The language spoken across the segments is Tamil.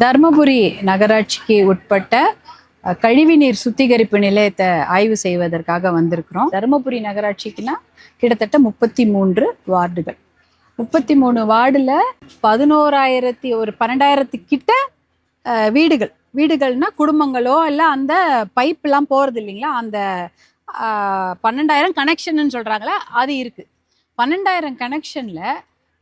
தர்மபுரி நகராட்சிக்கு உட்பட்ட கழிவுநீர் சுத்திகரிப்பு நிலையத்தை ஆய்வு செய்வதற்காக வந்திருக்கிறோம். தர்மபுரி நகராட்சிக்குன்னா கிட்டத்தட்ட 33 வார்டுகள். 33 வார்டில் 12,000 கிட்ட வீடுகள்னா குடும்பங்களோ இல்லை அந்த பைப்லாம் போகிறது இல்லைங்களா, அந்த 12,000 கனெக்ஷன் சொல்கிறாங்களே அது இருக்குது. 12,000 கனெக்ஷனில்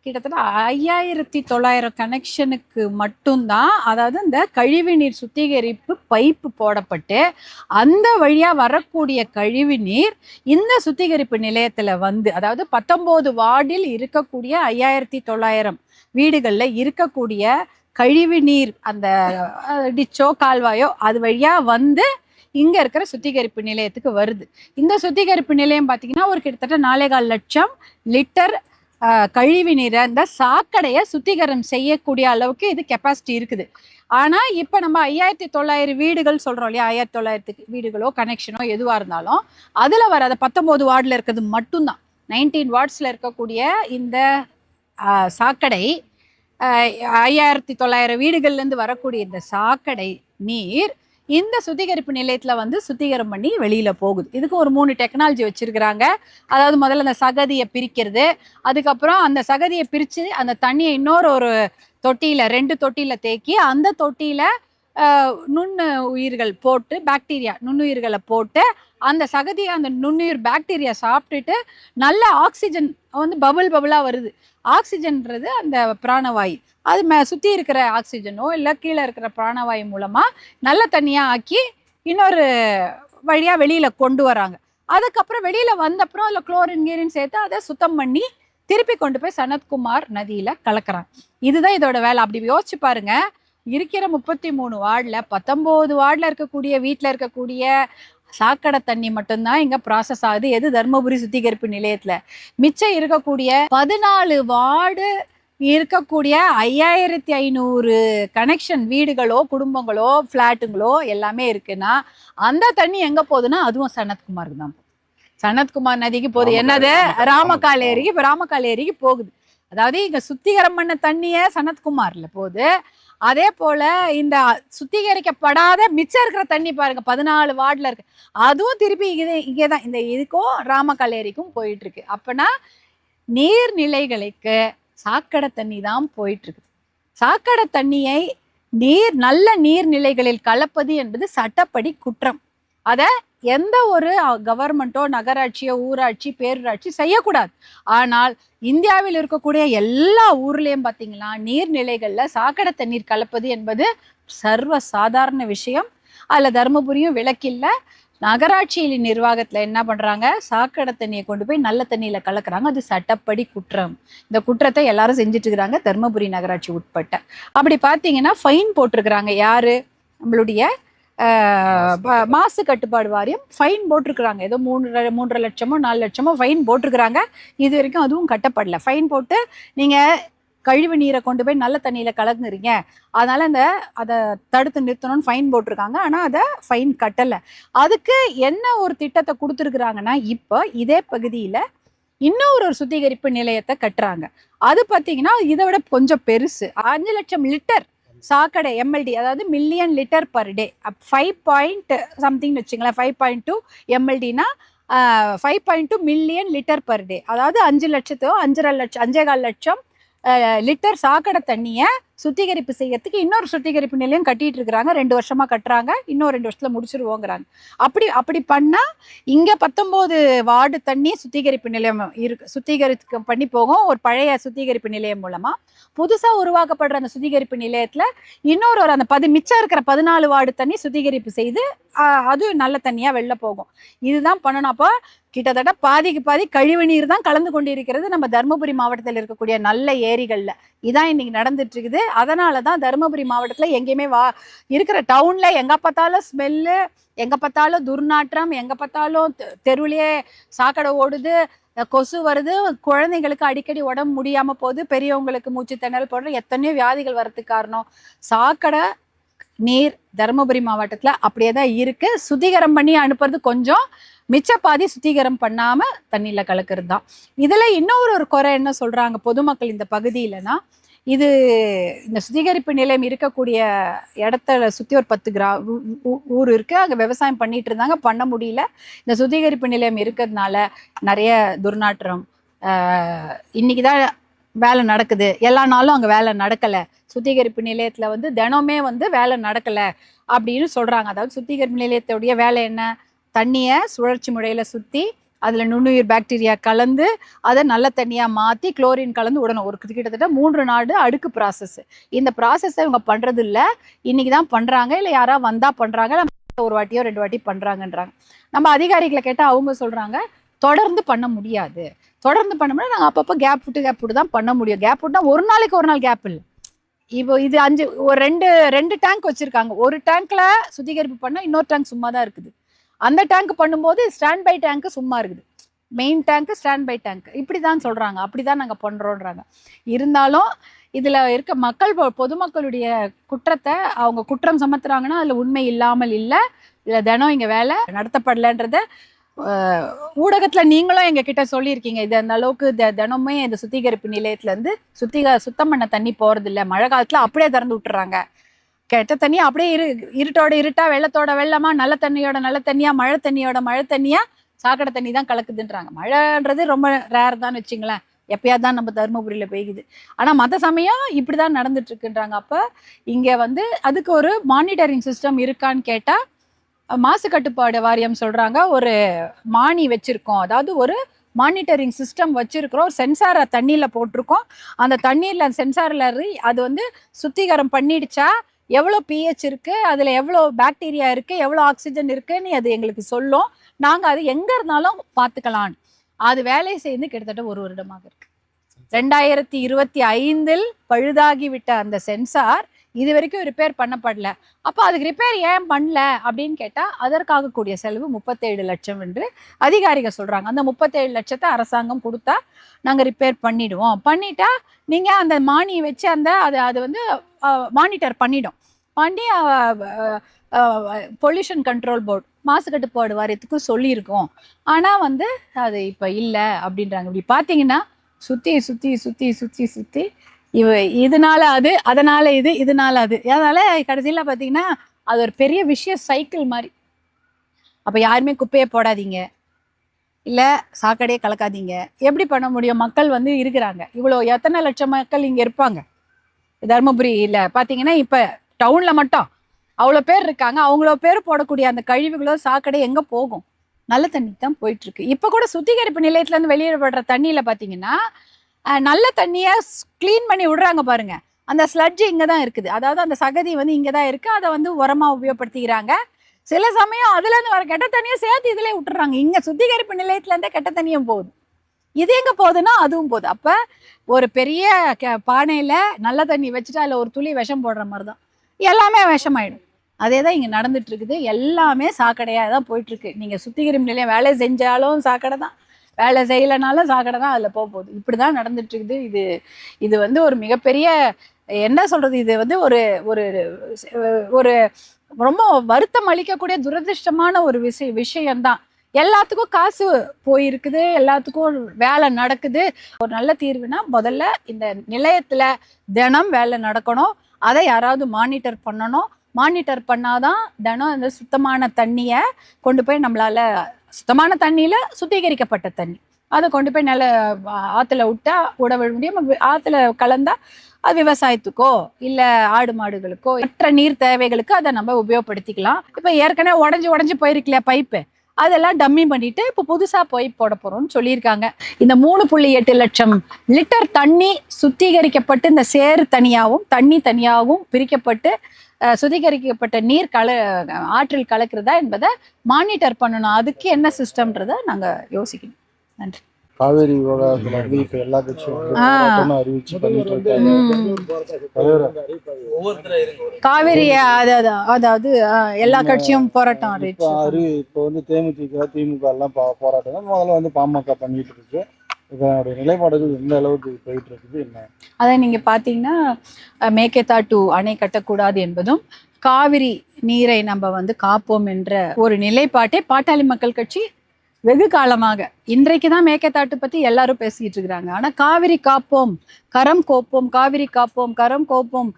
கிட்டத்தட்ட 5,900 கனெக்ஷனுக்கு மட்டும்தான், அதாவது இந்த கழிவுநீர் சுத்திகரிப்பு பைப்பு போடப்பட்டு அந்த வழியாக வரக்கூடிய கழிவுநீர் இந்த சுத்திகரிப்பு நிலையத்தில் வந்து, அதாவது 19 வார்டில் இருக்கக்கூடிய 5,900 வீடுகளில் இருக்கக்கூடிய கழிவுநீர் அந்த டிச்சோ கால்வாயோ அது வழியாக வந்து இங்கே இருக்கிற சுத்திகரிப்பு நிலையத்துக்கு வருது. இந்த சுத்திகரிப்பு நிலையம் பார்த்தீங்கன்னா ஒரு கிட்டத்தட்ட 4,4 லட்சம் லிட்டர் கழிவு நீரை இந்த சாக்கடையை சுத்திகரம் செய்யக்கூடிய அளவுக்கு இது கெப்பாசிட்டி இருக்குது. ஆனால் இப்போ நம்ம 5,900 வீடுகள் சொல்கிறோம் இல்லையா, 5,900 வீடுகளோ கனெக்ஷனோ எதுவாக இருந்தாலும் அதில் வர அதை 19 வார்டில் இருக்கிறது மட்டும்தான். 19 வார்ட்ஸில் இருக்கக்கூடிய இந்த சாக்கடை 5,900 வீடுகள்லேருந்து வரக்கூடிய இந்த சாக்கடை நீர் இந்த சுத்திகரிப்பு நிலையத்தில் வந்து சுத்திகரம் பண்ணி வெளியில் போகுது. இதுக்கு ஒரு 3 டெக்னாலஜி வச்சுருக்கிறாங்க. அதாவது முதல்ல அந்த சகதியை பிரிக்கிறது, அதுக்கப்புறம் அந்த சகதியை பிரித்து அந்த தண்ணியை இன்னொரு தொட்டியில் 2 தொட்டியில் தேக்கி அந்த தொட்டியில் நுண்ணுயிர்கள் போட்டு நுண்ணுயிர்களை போட்டு அந்த சகதியை அந்த நுண்ணுயிர் பாக்டீரியா சாப்பிட்டுட்டு நல்ல ஆக்சிஜன் வந்து பபுளாக வருது. ஆக்சிஜன்றது அந்த பிராணவாயு, அது சுற்றி இருக்கிற ஆக்சிஜனோ இல்லை கீழே இருக்கிற பிராணவாயு மூலமாக நல்ல தண்ணியாக ஆக்கி இன்னொரு வழியாக வெளியில் கொண்டு வராங்க. அதுக்கப்புறம் வெளியில் வந்தப்புறம் அதில் குளோரின் கீரின் சேர்த்து அதை சுத்தம் பண்ணி திருப்பி கொண்டு போய் சனத்குமார் நதியில் கலக்கிறாங்க. இதுதான் இதோட வேலை. அப்படி யோசிச்சு பாருங்க, இருக்கிற 33 வார்டில் 19 வார்டில் இருக்கக்கூடிய வீட்டில் இருக்கக்கூடிய சாக்கடை தண்ணி மட்டும்தான் இங்கே ப்ராசஸ் ஆகுது. எது? தர்மபுரி சுத்திகரிப்பு நிலையத்தில். மிச்சம் இருக்கக்கூடிய 14 வார்டு இருக்கக்கூடிய 5,500 கனெக்ஷன் வீடுகளோ குடும்பங்களோ ஃப்ளாட்டுங்களோ எல்லாமே இருக்குன்னா அந்த தண்ணி எங்கே போகுதுன்னா அதுவும் சனத்குமாருக்கு தான் போகுது. சனத்குமார் நதிக்கு போகுது. என்னது? ராமக்கால் ஏரிக்கு. இப்போ ராமக்கால் ஏரிக்கு போகுது. அதாவது இங்கே சுத்திகரம் பண்ண தண்ணியே சனத்குமாரில் போகுது. அதே போல் இந்த சுத்திகரிக்கப்படாத மிச்சம் இருக்கிற தண்ணி பாருங்க 14 வார்டில் இருக்கு, அதுவும் திருப்பி இங்கே தான் இந்த இதுக்கும் ராமக்கால் ஏரிக்கும் போயிட்டுருக்கு. அப்போனா நீர்நிலைகளுக்கு சாக்கடை தண்ணி தான் போயிட்டுருக்கு. சாக்கடை தண்ணியை நல்ல நீர்நிலைகளில் கலப்பது என்பது சட்டப்படி குற்றம். அதை எந்த ஒரு கவர்மெண்ட்டோ நகராட்சியோ ஊராட்சி பேரூராட்சி செய்யக்கூடாது. ஆனால் இந்தியாவில் இருக்கக்கூடிய எல்லா ஊர்லேயும் பார்த்தீங்கன்னா நீர்நிலைகளில் சாக்கடை தண்ணீர் கலப்பது என்பது சர்வ சாதாரண விஷயம். அதில் தர்மபுரியும் விலக்கில்லை. நகராட்சியின் நிர்வாகத்தில் என்ன பண்ணுறாங்க, சாக்கடை தண்ணியை கொண்டு போய் நல்ல தண்ணியில் கலக்கிறாங்க. அது சட்டப்படி குற்றம். இந்த குற்றத்தை எல்லாரும் செஞ்சுட்டு இருக்கிறாங்க தர்மபுரி நகராட்சி உட்பட்ட. அப்படி பார்த்தீங்கன்னா ஃபைன் போட்டிருக்கிறாங்க. யார்? நம்மளுடைய மாசு கட்டுப்பாடு வாரியம் ஃபைன் போட்டிருக்கிறாங்க. ஏதோ 3.5 லட்சமோ 4 லட்சமோ ஃபைன் போட்டிருக்கிறாங்க. இது வரைக்கும் அதுவும் கட்டப்படல. ஃபைன் போட்டு நீங்கள் கழிவு நீரை கொண்டு போய் நல்ல தண்ணியில் கலங்குறீங்க, அதனால் அதை தடுத்து நிறுத்தணும்னு ஃபைன் போட்டிருக்காங்க. ஆனால் அதை ஃபைன் கட்டலை. அதுக்கு என்ன ஒரு திட்டத்தை கொடுத்துருக்குறாங்கன்னா, இப்போ இதே பகுதியில் இன்னொரு சுத்திகரிப்பு நிலையத்தை கட்டுறாங்க. அது பார்த்தீங்கன்னா இதை விட கொஞ்சம் பெருசு. 5 லட்சம் லிட்டர் சாக்கடை MLD, அதாவது million litre per day. 5 something வச்சுங்களேன். 5.2 MLDனா 5.2 மில்லியன் லிட்டர் பர் டே. அதாவது 5 லட்சத்தோ 5.5 லட்சம் லிட்டர் சாக்கடை தண்ணியை சுத்திகரிப்பு செய்யறதுக்கு இன்னொரு சுத்திகரிப்பு நிலையம் கட்டிட்டு இருக்கிறாங்க. 2 வருஷமா கட்டுறாங்க. இன்னும் 2 வருஷத்துல முடிச்சிருவோங்கிறாங்க. அப்படி பண்ணா இங்க 19 வார்டு தண்ணி சுத்திகரிப்பு நிலையம் சுத்திகரிப்பு பண்ணி போகும். ஒரு பழைய சுத்திகரிப்பு நிலையம் மூலமா புதுசா உருவாக்கப்படுற அந்த சுத்திகரிப்பு நிலையத்துல இன்னொரு அந்த மிச்சம் இருக்கிற 14 வார்டு தண்ணி சுத்திகரிப்பு செய்து அது நல்ல தண்ணியா வெளில போகும். இதுதான் பண்ணணும். அப்போ கிட்டத்தட்ட பாதிக்கு பாதி கழிவு நீர் தான் கலந்து கொண்டு இருக்கிறது நம்ம தர்மபுரி மாவட்டத்தில் இருக்கக்கூடிய நல்ல ஏரிகள்ல. இதான் இன்னைக்கு நடந்துட்டு இருக்குது. அதனால தான் தருமபுரி மாவட்டத்தில் எங்கேயுமே இருக்கிற டவுனில் எங்கே பார்த்தாலும் ஸ்மெல்லு, எங்கே பார்த்தாலும் துர்நாற்றம், எங்கே பார்த்தாலும் தெருவிலேயே சாக்கடை ஓடுது, கொசு வருது, குழந்தைங்களுக்கு அடிக்கடி உடம்பு முடியாமல் போகுது, பெரியவங்களுக்கு மூச்சு திணறல் போடுற எத்தனையோ வியாதிகள் வரதுக்கு காரணம் சாக்கடை நீர் தருமபுரி மாவட்டத்தில் அப்படியே தான் இருக்குது. சுத்திகரம் பண்ணி அனுப்புறது கொஞ்சம், மிச்ச பாதி சுத்திகரம் பண்ணாமல் தண்ணியில் கலக்கிறது தான். இதில் இன்னொரு குறை என்ன சொல்கிறாங்க பொதுமக்கள் இந்த பகுதியிலனா, இது இந்த சுத்திகரிப்பு நிலையம் இருக்கக்கூடிய இடத்துல சுற்றி ஒரு 10 ஊர் இருக்குது. அங்கே விவசாயம் பண்ணிட்டு இருந்தாங்க, பண்ண முடியல. இந்த சுத்திகரிப்பு நிலையம் இருக்கிறதுனால நிறைய துர்நாற்றம். இன்னைக்கு தான் வேலை நடக்குது, எல்லா நாளும் அங்கே வேலை நடக்கலை. சுத்திகரிப்பு நிலையத்தில் வந்து தினமே வந்து வேலை நடக்கலை அப்படின்னு சொல்கிறாங்க. அதாவது சுத்திகரிப்பு நிலையத்துடைய வேலை என்ன? தண்ணியை சுழற்சி முறையில் சுற்றி அதில் நுண்ணுயிர் பாக்டீரியா கலந்து அதை நல்ல தண்ணியாக மாற்றி குளோரின் கலந்து விடணும். ஒரு கிட்டத்தட்ட 3 நாடு அடுக்கு ப்ராசஸ். இந்த ப்ராசஸை இவங்க பண்ணுறது இல்லை, இன்னைக்கு தான் பண்ணுறாங்க, இல்லை யாராவது வந்தால் பண்ணுறாங்க, ஒரு வாட்டியோ 2 வாட்டி பண்ணுறாங்கன்றாங்க. நம்ம அதிகாரிகளை கேட்டால் அவங்க சொல்கிறாங்க தொடர்ந்து பண்ண முடியாது. தொடர்ந்து பண்ண முடியாது, நாங்கள் அப்பப்போ கேப் விட்டு தான் பண்ண முடியும். கேப் விட்டா ஒரு நாளைக்கு ஒரு நாள் கேப் இல்லை. இப்போ இது 5 ஒரு 2 டேங்க் வச்சுருக்காங்க. ஒரு டேங்க்கில் சுத்திகரிப்பு பண்ணால் இன்னொரு டேங்க் சும்மா தான் இருக்குது. அந்த டேங்க் பண்ணும்போது ஸ்டாண்ட் பை டேங்க்கு சும்மா இருக்குது. Main tank standby tank இப்படி தான் சொல்கிறாங்க. அப்படி தான் நாங்கள் பண்ணுறோன்றாங்க. இருந்தாலும் இதில் இருக்க மக்கள், பொதுமக்களுடைய குற்றத்தை அவங்க குற்றம் சமத்துறாங்கன்னா அதில் உண்மை இல்லாமல் இல்லை. இதில் தினம் இங்கே வேலை நடத்தப்படலைன்றத ஊடகத்தில் நீங்களும் எங்ககிட்ட சொல்லியிருக்கீங்க. இது அந்த அளவுக்கு தினமே இந்த சுத்திகரிப்பு நிலையத்துலேருந்து சுத்தம் பண்ண தண்ணி போகிறதில்ல. மழை காலத்தில் அப்படியே திறந்து விட்டுறாங்க. கெட்ட தண்ணி அப்படியே இருட்டோட இருட்டா, வெள்ளத்தோட வெள்ளமா, நல்ல தண்ணியோட நல்ல தண்ணியா, மழை தண்ணியோட மழை தண்ணியா, சாக்கடை தண்ணி தான் கலக்குதுன்றாங்க. மழைன்றது ரொம்ப ரேர் தான் வச்சுங்களேன், எப்பயாவது தான் நம்ம தருமபுரியில் பெய்யுது. ஆனால் மற்ற சமயம் இப்படி தான் நடந்துட்டு இருக்குன்றாங்க. அப்போ இங்கே வந்து அதுக்கு ஒரு மானிட்டரிங் சிஸ்டம் இருக்கான்னு கேட்டால் மாசு கட்டுப்பாடு வாரியம் சொல்கிறாங்க ஒரு மானி வச்சுருக்கோம். அதாவது ஒரு மானிட்டரிங் சிஸ்டம் வச்சுருக்கிறோம். ஒரு சென்சாரை தண்ணியில் போட்டிருக்கோம். அந்த தண்ணீரில் சென்சாரில் அது வந்து சுத்திகரம் பண்ணிடுச்சா, எவ்வளோ pH இருக்குது, அதில் எவ்வளோ பாக்டீரியா இருக்குது, எவ்வளோ ஆக்சிஜன் இருக்குன்னு அது எங்களுக்கு சொல்லும். நாங்கள் அது எங்கே இருந்தாலும் பார்த்துக்கலான்னு அது வேலையை செய்து கிட்டத்தட்ட 1 வருடமாக இருக்குது. 2025 பழுதாகிவிட்ட அந்த சென்சார் இது வரைக்கும் ரிப்பேர் பண்ணப்படல. அப்போ அதுக்கு ரிப்பேர் ஏன் பண்ணல அப்படின்னு கேட்டால் அதற்காக கூடிய செலவு 37 லட்சம் என்று அதிகாரிகள் சொல்கிறாங்க. அந்த 37 லட்சத்தை அரசாங்கம் கொடுத்தா நாங்கள் ரிப்பேர் பண்ணிடுவோம். பண்ணிட்டா நீங்கள் அந்த மானியை வச்சு அது வந்து மானிட்டர் பண்ணி பொல்யூஷன் கண்ட்ரோல் போர்டு, மாசு கட்டுப்பாடு வாரியத்துக்கு சொல்லியிருக்கோம். ஆனால் வந்து அது இப்போ இல்லை அப்படின்றாங்க. இப்படி பார்த்தீங்கன்னா சுற்றி இதனால அது, அதனால இது, இதனால அது, அதனால கடைசியில் பார்த்தீங்கன்னா அது ஒரு பெரிய விஷய சைக்கிள் மாதிரி. அப்போ யாருமே குப்பையை போடாதீங்க, இல்லை சாக்கடையே கலக்காதீங்க. எப்படி பண்ண முடியும்? மக்கள் வந்து இருக்கிறாங்க, இவ்வளோ எத்தனை லட்சம் மக்கள் இங்கே இருப்பாங்க. தருமபுரியில் பார்த்தீங்கன்னா இப்போ டவுனில் மட்டும் அவ்வளோ பேர் இருக்காங்க. அவ்வளோ பேர் போடக்கூடிய அந்த கழிவுகளோ சாக்கடை எங்கே போகும்? நல்ல தண்ணி தான் போயிட்டுருக்கு. இப்போ கூட சுத்திகரிப்பு நிலையத்துலேருந்து வெளியிடப்படுற தண்ணியில் பார்த்தீங்கன்னா நல்ல தண்ணியை க்ளீன் பண்ணி விடுறாங்க பாருங்க. அந்த ஸ்லட்ஜ் இங்கே தான் இருக்குது, அதாவது அந்த சகதி வந்து இங்கே தான் இருக்குது. அதை வந்து உரமாக உபயோகப்படுத்திக்கிறாங்க. சில சமயம் அதுலேருந்து வர கெட்ட தண்ணியை சேர்த்து இதிலே விட்டுறாங்க. இங்கே சுத்திகரிப்பு நிலையத்துலேருந்தே கெட்ட தண்ணியும் போகுது. இது எங்கே போகுதுன்னா அதுவும் போகுது. அப்போ ஒரு பெரிய பானையில் நல்ல தண்ணி வச்சுட்டா அதில் ஒரு துளி விஷம் போடுற மாதிரி தான் எல்லாமே விஷமாயிடும். அதே தான் இங்கே நடந்துட்டு இருக்குது. எல்லாமே சாக்கடையாக தான் போயிட்டுருக்கு. நீங்கள் சுத்திகரிப்பு நிலையம் வேலை செஞ்சாலும் சாக்கடை தான், வேலை செய்யலைனாலும் சாக்கடை தான் அதில் போகுது. இப்படி தான் நடந்துட்டுருக்குது. இது வந்து ஒரு மிகப்பெரிய என்ன சொல்கிறது, இது வந்து ஒரு ஒரு ஒரு ரொம்ப வருத்தம் அளிக்கக்கூடிய துரதிருஷ்டமான ஒரு விஷயம்தான். எல்லாத்துக்கும் காசு போயிருக்குது, எல்லாத்துக்கும் வேலை நடக்குது. ஒரு நல்ல தீர்வுனா முதல்ல இந்த நிலையத்தில் தினம் வேலை நடக்கணும். அதை யாராவது மானிட்டர் பண்ணணும். மானிட்டர் பண்ணாதான் தினம் இந்த சுத்தமான தண்ணியை கொண்டு போய் நம்மளால, சுத்தமான தண்ணியில் சுத்திகரிக்கப்பட்ட தண்ணி அதை கொண்டு போய் நல்ல ஆற்றுல விட முடியும். ஆற்றுல கலந்தா அது விவசாயத்துக்கோ இல்லை ஆடு மாடுகளுக்கோ மற்ற நீர் தேவைகளுக்கு அதை நம்ம உபயோகப்படுத்திக்கலாம். இப்போ ஏற்கனவே உடஞ்சி போயிருக்கலையா பைப்பு, அதெல்லாம் டம்மி பண்ணிட்டு இப்போ புதுசாக பைப் போட போகிறோம்னு சொல்லியிருக்காங்க. இந்த 3.8 லட்சம் லிட்டர் தண்ணி சுத்திகரிக்கப்பட்டு இந்த சேறு தண்ணி தனியாகவும் பிரிக்கப்பட்டு சுத்திகரிக்கப்பட்ட நீர் ஆற்றில் கலக்கிறதா என்பதை மானிட்டர் பண்ணணும். அதுக்கு என்ன சிஸ்டம்ன்றதை நாங்கள் யோசிக்கணும். நன்றி. காவேரி விவகாரத்துல வந்து இப்ப எல்லா கட்சியும் அறிவிச்சு பண்ணிட்டு இருக்காங்க. காவேரி அதாவது எல்லா கட்சியும் போராட்டம் அறிவிச்சு இப்போ வந்து தேமுதிக திமுக எல்லாம் போராட்டம் முதல்ல வந்து பாமக பண்ணிட்டு இருக்கு. இதனுடைய நிலைப்பாடுகள் எந்த அளவுக்கு போயிட்டு இருக்குது என்ன? அதை நீங்க பாத்தீங்கன்னா மேகேதாட்டு அணை கட்டக்கூடாது என்பதும் காவிரி நீரை நம்ம வந்து காப்போம் என்ற ஒரு நிலைப்பாட்டை பாட்டாளி மக்கள் கட்சி வெகு காலமாக. இன்றைக்கு தான் மேகதாட்டு பத்தி எல்லாரும் பேசிட்டு இருக்கிறாங்க. ஆனா காவிரி காப்போம், கரம் கோப்போம், காவிரி காப்போம், கரம் கோப்போம்,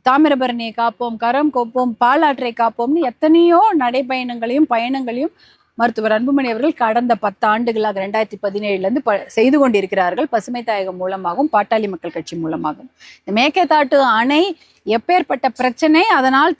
தாமிரபரணியை காப்போம், கரம் கோப்போம், பாலாற்றை காப்போம்னு எத்தனையோ நடைபயணங்களையும் பயணங்களையும் மருத்துவர் அன்புமணி அவர்கள் கடந்த 10 ஆண்டுகளாக 2017 செய்து கொண்டிருக்கிறார்கள். பசுமை தாயகம் மூலமாகவும் பாட்டாளி மக்கள் கட்சி மூலமாகவும். இந்த மேகதாட்டு அணை எப்பேற்பட்ட பிரச்சனை, அதனால்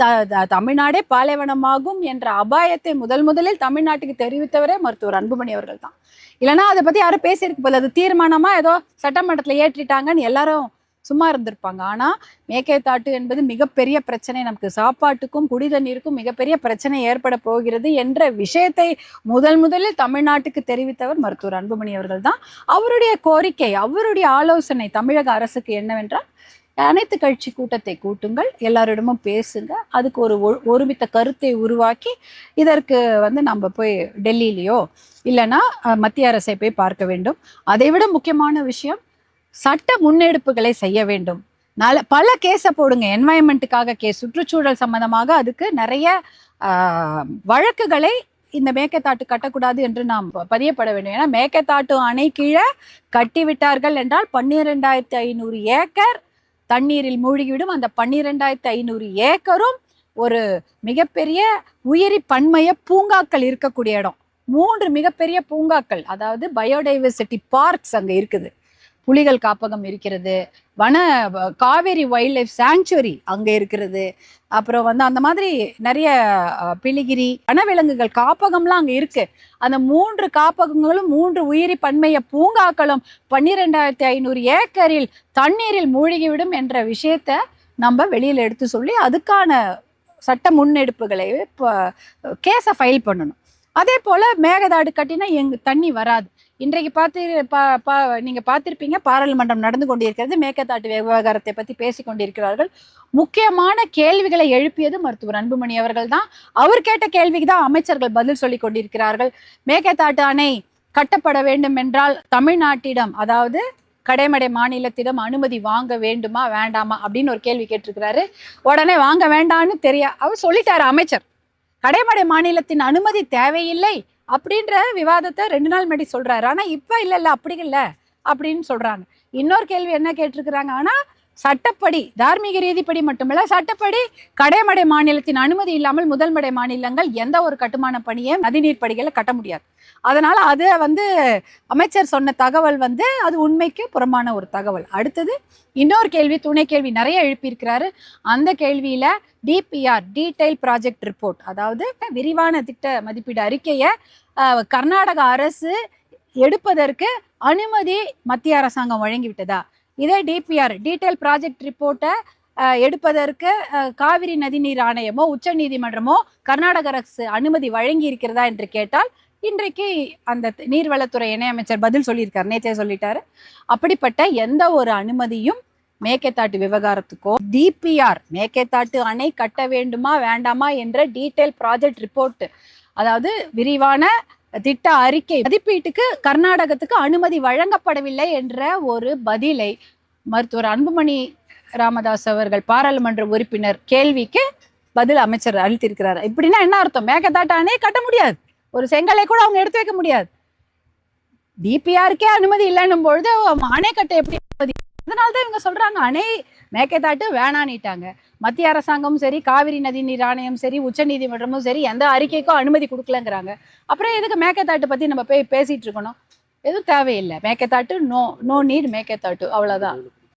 தமிழ்நாடே பாலைவனமாகும் என்ற அபாயத்தை முதலில் தமிழ்நாட்டுக்கு தெரிவித்தவரே மருத்துவர் அன்புமணி அவர்கள் தான். இல்லைன்னா அதை பத்தி யாரும் பேசியிருக்கு போல, அது தீர்மானமா ஏதோ சட்டமன்றத்தில் ஏற்றிட்டாங்கன்னு எல்லாரும் சும்மா இருந்திருப்பாங்க. ஆனா மேகதாட்டு என்பது மிகப்பெரிய பிரச்சனை, நமக்கு சாப்பாட்டுக்கும் குடி தண்ணீருக்கும் மிகப்பெரிய பிரச்சனை ஏற்பட போகிறது என்ற விஷயத்தை முதலில் தமிழ்நாட்டுக்கு தெரிவித்தவர் மருத்துவர் அன்புமணி அவர்கள் தான். அவருடைய கோரிக்கை, அவருடைய ஆலோசனை தமிழக அரசுக்கு என்னவென்றால், அனைத்து கட்சி கூட்டத்தை கூட்டுங்கள், எல்லாரிடமும் பேசுங்க, அதுக்கு ஒரு ஒருமித்த கருத்தை உருவாக்கி இதற்கு நம்ம போய் டெல்லியிலையோ இல்லைன்னா மத்திய அரசை போய் பார்க்க வேண்டும். அதை விட முக்கியமான விஷயம், சட்ட முன்னெடுப்புகளை செய்ய வேண்டும். பல கேஸை போடுங்க, என்வாயன்மெண்ட்டுக்காக கேஸ், சுற்றுச்சூழல் சம்பந்தமாக அதுக்கு நிறைய வழக்குகளை இந்த மேகதாட்டு கட்டக்கூடாது என்று நாம் பதியப்பட வேண்டும். ஏன்னா மேகதாட்டு அணை கீழே கட்டி விட்டார்கள் என்றால் 12,500 ஏக்கர் தண்ணீரில் மூழ்கிவிடும். அந்த 12,500 ஏக்கரும் ஒரு மிகப்பெரிய உயிரி பன்மைய பூங்காக்கள் இருக்கக்கூடிய இடம். 3 மிகப்பெரிய பூங்காக்கள், அதாவது பயோடைவர்சிட்டி பார்க்ஸ் அங்கே இருக்குது. புலிகள் காப்பகம் இருக்கிறது, காவேரி வைல்ட் லைஃப் சாங்சுவரி அங்கே இருக்கிறது, அப்புறம் அந்த மாதிரி நிறைய பிலிகிரி வனவிலங்குகள் காப்பகம்லாம் அங்கே இருக்கு. அந்த 3 காப்பகங்களும் 3 உயிரி பன்மைய பூங்காக்களும் 12,500 ஏக்கரில் தண்ணீரில் மூழ்கிவிடும் என்ற விஷயத்த நம்ம வெளியில் எடுத்து சொல்லி அதுக்கான சட்ட முன்னெடுப்புகளை கேஸை ஃபைல் பண்ணணும். அதே போல மேகதாடு கட்டினா தண்ணி வராது. இன்றைக்கு நீங்க பார்த்திருப்பீங்க, பாராளுமன்றம் நடந்து கொண்டிருக்கிறது, மேகதாட்டு விவகாரத்தை பத்தி பேசி கொண்டிருக்கிறார்கள். முக்கியமான கேள்விகளை எழுப்பியது மருத்துவர் அன்புமணி அவர்கள் தான். அவர் கேட்ட கேள்விக்கு தான் அமைச்சர்கள் பதில் சொல்லி கொண்டிருக்கிறார்கள். மேகதாட்டு அணை கட்டப்பட வேண்டும் என்றால் தமிழ்நாட்டிடம், அதாவது கடைமடை மாநிலத்திடம் அனுமதி வாங்க வேண்டுமா வேண்டாமா அப்படின்னு ஒரு கேள்வி கேட்டிருக்கிறாரு. உடனே வாங்க வேண்டான்னு அவர் சொல்லிட்டாரு அமைச்சர். கடைமடை மாநிலத்தின் அனுமதி தேவையில்லை அப்படின்ற விவாதத்தை 2 நாள் முன்னாடி சொல்றாரு. ஆனா இப்ப இல்ல அப்படி இல்லை அப்படின்னு சொல்றாங்க. இன்னொரு கேள்வி என்ன கேட்டிருக்கிறாங்க, ஆனா சட்டப்படி, தார்மீக ரீதிப்படி மட்டுமல்ல, சட்டப்படி கடைமடை மாநிலத்தின் அனுமதி இல்லாமல் முதல்மடை மாநிலங்கள் எந்த ஒரு கட்டுமான பணியை நதிநீர் படிகளை கட்ட முடியாது. அதனால அது அமைச்சர் சொன்ன தகவல் அது உண்மைக்கு புறமான ஒரு தகவல். அடுத்தது இன்னொரு கேள்வி, துணை கேள்வி நிறைய எழுப்பியிருக்கிறாரு. அந்த கேள்வியில DPR, டீடைல் ப்ராஜெக்ட் ரிப்போர்ட், அதாவது விரிவான திட்ட மதிப்பீடு அறிக்கையை கர்நாடக அரசு எடுப்பதற்கு அனுமதி மத்திய அரசாங்கம் வழங்கிவிட்டதா? இதே DPR, டீடைல் ப்ராஜெக்ட் ரிப்போர்ட்டை எடுப்பதற்கு காவிரி நதிநீர் ஆணையமோ உச்ச நீதிமன்றமோ கர்நாடக அரசு அனுமதி வழங்கி இருக்கிறதா என்று கேட்டால், இன்றைக்கு அந்த நீர்வளத்துறை இணையமைச்சர் பதில் சொல்லியிருக்காரு, நேற்றே சொல்லிட்டாரு. அப்படிப்பட்ட எந்த ஒரு அனுமதியும் மேகதாட்டு விவகாரத்துக்கோ DPR, மேகதாட்டு அணை கட்ட வேண்டுமா வேண்டாமா என்ற டீடைல் ப்ராஜெக்ட் ரிப்போர்ட், அதாவது விரிவான திட்ட அறிக்கை மதிப்பீட்டுக்கு கர்நாடகத்துக்கு அனுமதி வழங்கப்படவில்லை என்ற ஒரு பதிலை மருத்துவர் அன்புமணி ராமதாஸ் அவர்கள், பாராளுமன்ற உறுப்பினர் கேள்விக்கு பதில் அமைச்சர் அளித்திருக்கிறார். இப்படின்னா என்ன அர்த்தம்? மேகதாட்டு அணை கட்ட முடியாது, ஒரு செங்கலை கூட அவங்க எடுத்து வைக்க முடியாது. DPRக்கே அனுமதி இல்லைன்னும் பொழுது அணை கட்ட எப்படி அனுமதி? அதனால்தான் இவங்க சொல்றாங்க அணை மேகதாட்டு வேணான்னுட்டாங்க. மத்திய அரசாங்கமும் சரி, காவிரி நதி நீர் ஆணையம் சரி, உச்ச நீதிமன்றமும் சரி, எந்த அறிக்கைக்கும் அனுமதி கொடுக்கலங்கிறாங்க. அப்புறம் எதுக்கு மேகதாட்டு பத்தி நம்ம போய் பேசிட்டு இருக்கணும்? எதுவும் தேவையில்லை. மேகதாட்டு நோ நீட் மேகதாட்டு, அவ்வளவுதான்.